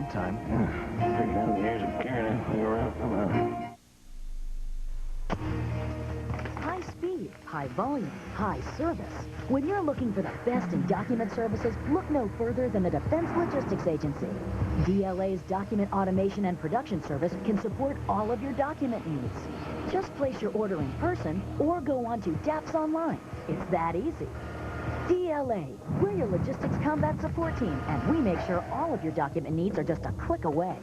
sometime. Pretty down the years of carrying that thing around. Come on. High speed, high volume, high service. When you're looking for the best in document services, look no further than the Defense Logistics Agency. DLA's document automation and production service can support all of your document needs. Just place your order in person or go on to DAPS Online. It's that easy. DLA, we're your logistics combat support team, and we make sure all of your document needs are just a click away.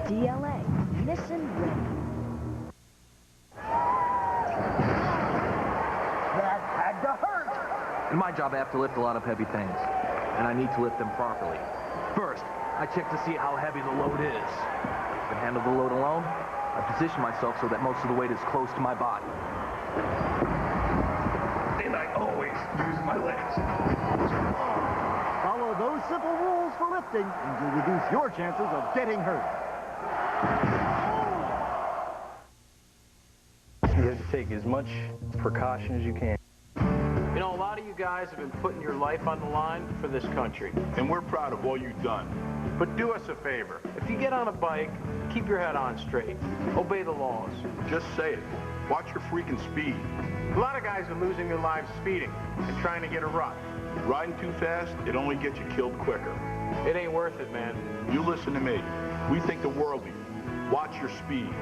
DLA, mission ready. That had to hurt! In my job, I have to lift a lot of heavy things, and I need to lift them properly. First, I check to see how heavy the load is. If I can handle the load alone, I position myself so that most of the weight is close to my body. And I always use my legs. Follow those simple rules for lifting, and you'll reduce your chances of getting hurt. You have to take as much precaution as you can. You know, a lot of you guys have been putting your life on the line for this country. And we're proud of all you've done. But do us a favor. If you get on a bike, keep your head on straight. Obey the laws. Just say it. Watch your freaking speed. A lot of guys are losing their lives speeding and trying to get a rut. Riding too fast, it only gets you killed quicker. It ain't worth it, man. You listen to me. We think the world of you. Watch your speed.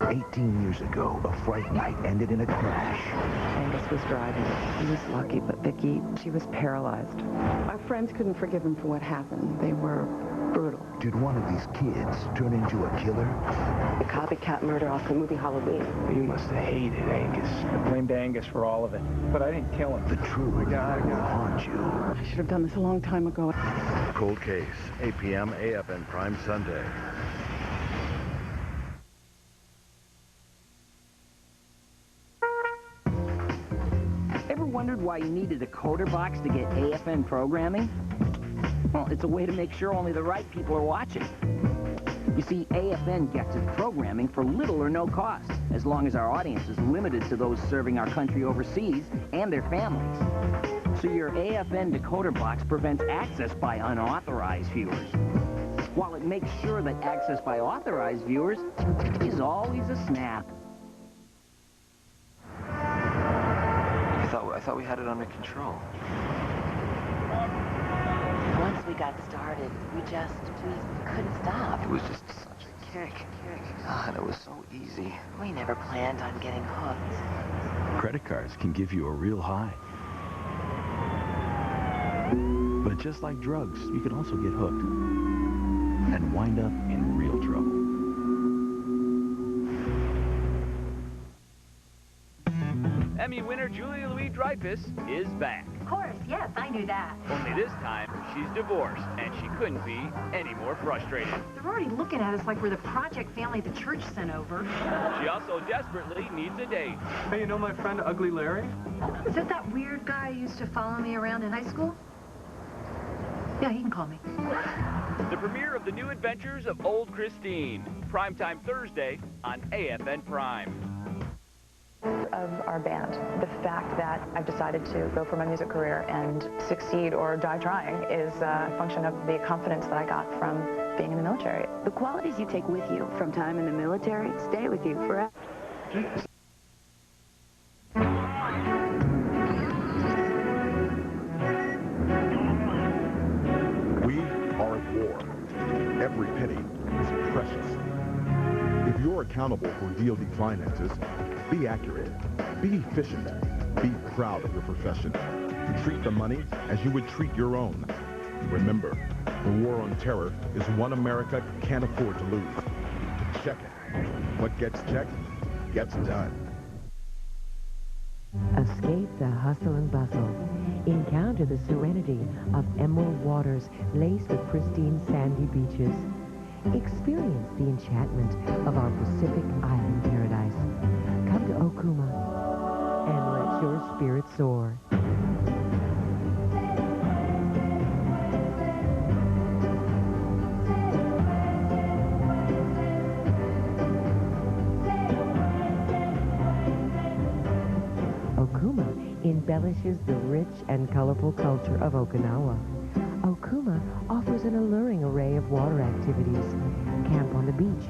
18 years ago, a fright night ended in a crash. Angus was driving. He was lucky, but Vicky, she was paralyzed. Our friends couldn't forgive him for what happened. They were brutal. Did one of these kids turn into a killer? The copycat murder off the movie Halloween. You must have hated Angus. I blamed Angus for all of it, but I didn't kill him. The truth will haunt you. I should have done this a long time ago. Cold Case, 8 p.m. AFN Prime Sunday. Ever wondered why you need a decoder box to get AFN programming? Well, it's a way to make sure only the right people are watching. You see, AFN gets its programming for little or no cost, as long as our audience is limited to those serving our country overseas and their families. So your AFN decoder box prevents access by unauthorized viewers, while it makes sure that access by authorized viewers is always a snap. I thought we had it under control. Once we got started, we couldn't stop. It was just such a kick. God, it was so easy. We never planned on getting hooked. Credit cards can give you a real high. But just like drugs, you can also get hooked and wind up in real trouble. Emmy winner Julia Louis-Dreyfus is back. Of course, yes, I knew that. Only this time, she's divorced, and she couldn't be any more frustrated. They're already looking at us like we're the project family the church sent over. She also desperately needs a date. Hey, you know my friend Ugly Larry? Is that weird guy who used to follow me around in high school? Yeah, he can call me. The premiere of The New Adventures of Old Christine. Primetime Thursday on AFN Prime. Of our band. The fact that I've decided to go for my music career and succeed or die trying is a function of the confidence that I got from being in the military. The qualities you take with you from time in the military stay with you forever. We are at war. Every penny is precious. If you're accountable for DoD finances, be accurate, be efficient, be proud of your profession. Treat the money as you would treat your own. Remember, the war on terror is one America can't afford to lose. Check it. What gets checked, gets done. Escape the hustle and bustle. Encounter the serenity of emerald waters laced with pristine sandy beaches. Experience the enchantment of our Pacific island paradise. Come to Okuma and let your spirit soar. Okuma in embellishes the rich and colorful culture of Okinawa. Okuma offers an alluring array of water activities. Camp on the beach,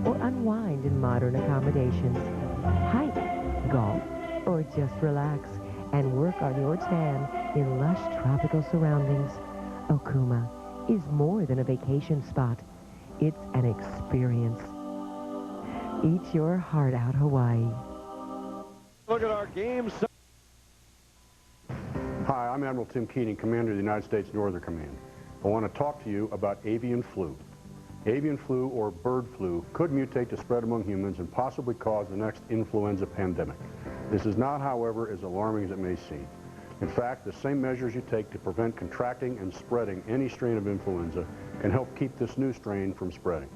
or unwind in modern accommodations. Hike, golf, or just relax and work on your tan in lush tropical surroundings. Okuma is more than a vacation spot. It's an experience. Eat your heart out, Hawaii. Look at our game. Hi, I'm Admiral Tim Keating, Commander of the United States Northern Command. I want to talk to you about avian flu. Avian flu, or bird flu, could mutate to spread among humans and possibly cause the next influenza pandemic. This is not, however, as alarming as it may seem. In fact, the same measures you take to prevent contracting and spreading any strain of influenza can help keep this new strain from spreading.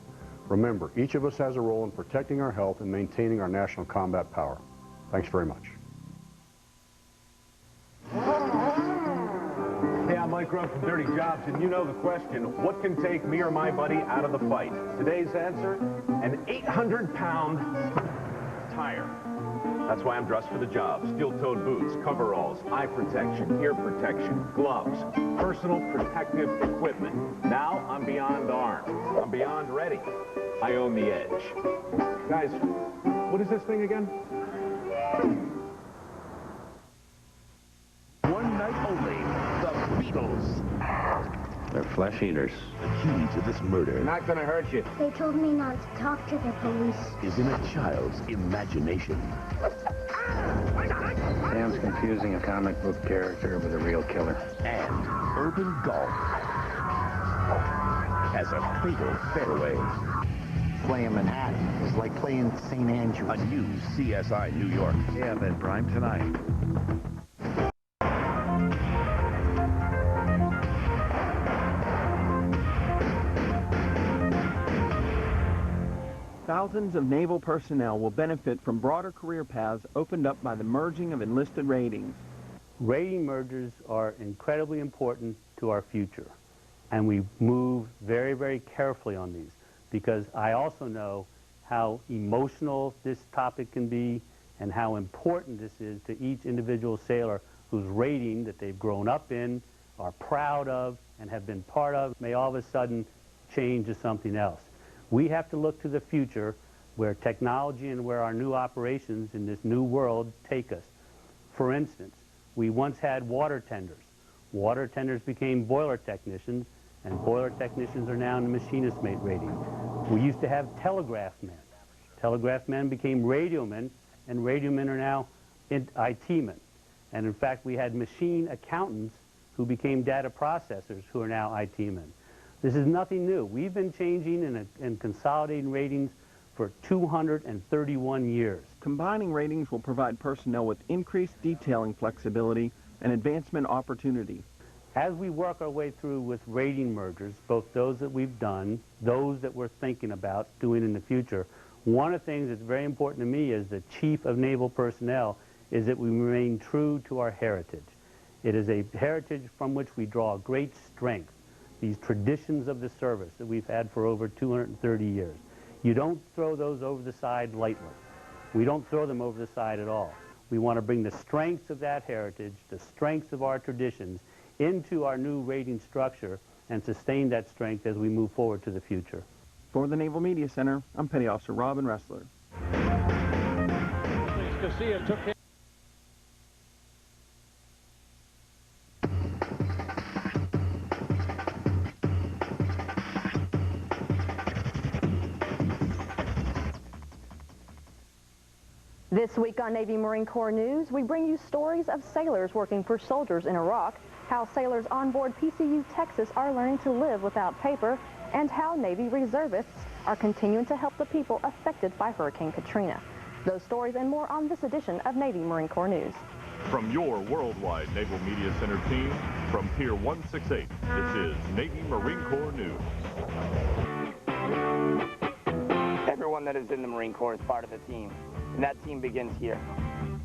Remember, each of us has a role in protecting our health and maintaining our national combat power. Thanks very much. Hey, I'm Mike Grubb from Dirty Jobs, and you know the question, what can take me or my buddy out of the fight? Today's answer, an 800-pound tire. That's why I'm dressed for the job. Steel-toed boots, coveralls, eye protection, ear protection, gloves, personal protective equipment. Now I'm beyond armed. I'm beyond ready. I own the edge. Guys, what is this thing again? One night only, the Beatles. They're flesh eaters. The key to this murder Not gonna hurt you. They told me not to talk to the police. is in a child's imagination. Sam's confusing a comic book character with a real killer. And urban golf has a fatal fairway. Playing Manhattan is like playing St. Andrews. A new CSI New York. AFN Prime tonight. Thousands of naval personnel will benefit from broader career paths opened up by the merging of enlisted ratings. Rating mergers are incredibly important to our future, and we move very, very carefully on these, because I also know how emotional this topic can be and how important this is to each individual sailor whose rating that they've grown up in, are proud of, and have been part of, may all of a sudden change to something else. We have to look to the future where technology and where our new operations in this new world take us. For instance, we once had water tenders. Water tenders became boiler technicians, and boiler technicians are now in the machinist mate rating. We used to have telegraph men. Telegraph men became radio men, and radio men are now IT men. And in fact, we had machine accountants who became data processors who are now IT men. This is nothing new. We've been changing and consolidating ratings for 231 years. Combining ratings will provide personnel with increased detailing flexibility and advancement opportunity. As we work our way through with rating mergers, both those that we've done, those that we're thinking about doing in the future, one of the things that's very important to me as the Chief of Naval Personnel is that we remain true to our heritage. It is a heritage from which we draw great strength, these traditions of the service that we've had for over 230 years. You don't throw those over the side lightly. We don't throw them over the side at all. We want to bring the strengths of that heritage, the strengths of our traditions, into our new rating structure and sustain that strength as we move forward to the future. For the Naval Media Center, I'm Petty Officer Robin Ressler. This week on Navy Marine Corps News, we bring you stories of sailors working for soldiers in Iraq, how sailors on board PCU Texas are learning to live without paper, and how Navy reservists are continuing to help the people affected by Hurricane Katrina. Those stories and more on this edition of Navy Marine Corps News. From your worldwide Naval Media Center team, from Pier 168, this is Navy Marine Corps News. Everyone that is in the Marine Corps is part of the team, and that team begins here.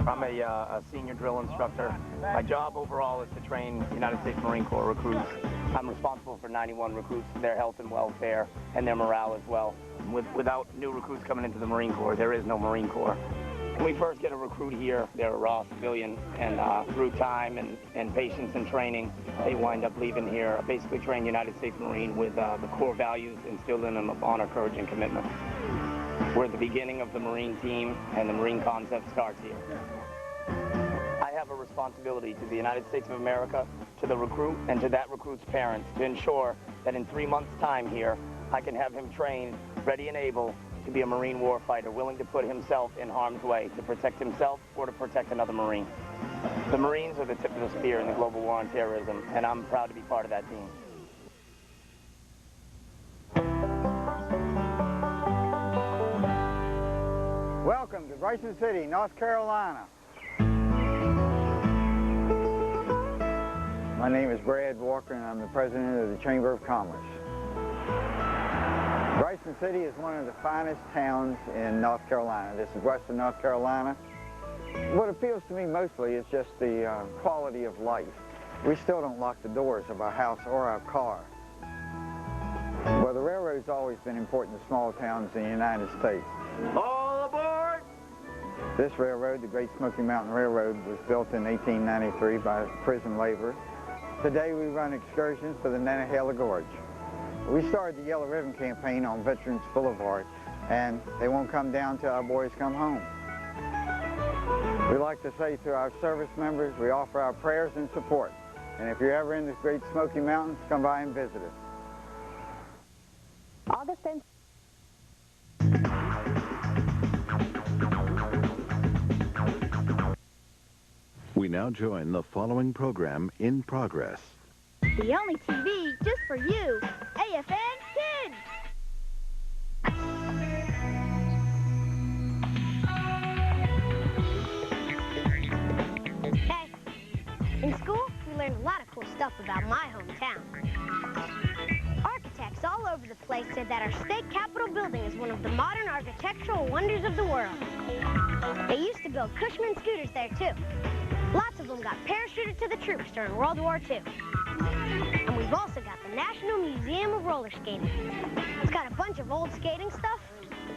I'm a senior drill instructor. My job overall is to train United States Marine Corps recruits. I'm responsible for 91 recruits, their health and welfare, and their morale as well. Without new recruits coming into the Marine Corps, there is no Marine Corps. When we first get a recruit here, they're a raw civilian, and through time and patience and training, they wind up leaving here, basically trained United States Marine with the core values instilled in them of honor, courage, and commitment. We're at the beginning of the Marine team, and the Marine concept starts here. I have a responsibility to the United States of America, to the recruit, and to that recruit's parents to ensure that in 3 months' time here, I can have him trained, ready and able to be a Marine warfighter, willing to put himself in harm's way to protect himself or to protect another Marine. The Marines are the tip of the spear in the global war on terrorism, and I'm proud to be part of that team. Welcome to Bryson City, North Carolina. My name is Brad Walker, and I'm the president of the Chamber of Commerce. Bryson City is one of the finest towns in North Carolina. This is western North Carolina. What appeals to me mostly is just the quality of life. We still don't lock the doors of our house or our car. Well, the railroad's always been important to small towns in the United States. All aboard! This railroad, the Great Smoky Mountain Railroad, was built in 1893 by prison labor. Today we run excursions for the Nantahala Gorge. We started the Yellow Ribbon Campaign on Veterans Boulevard, and they won't come down till our boys come home. We like to say to our service members, we offer our prayers and support. And if you're ever in the Great Smoky Mountains, come by and visit us. August 10th. We now join the following program in progress. The only TV just for you, AFN Kids! Hey, in school, we learned a lot of cool stuff about my hometown. Architects all over the place said that our state capitol building is one of the modern architectural wonders of the world. They used to build Cushman scooters there, too. Lots of them got parachuted to the troops during World War II. And we've also got the National Museum of Roller Skating. It's got a bunch of old skating stuff,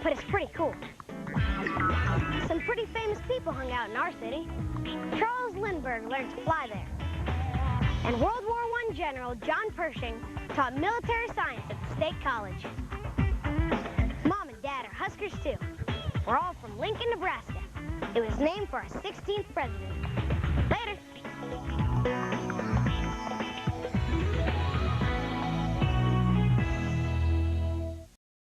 but it's pretty cool. Some pretty famous people hung out in our city. Charles Lindbergh learned to fly there. And World War I General John Pershing taught military science at the State College. Mom and Dad are Huskers, too. We're all from Lincoln, Nebraska. It was named for our 16th president. Later.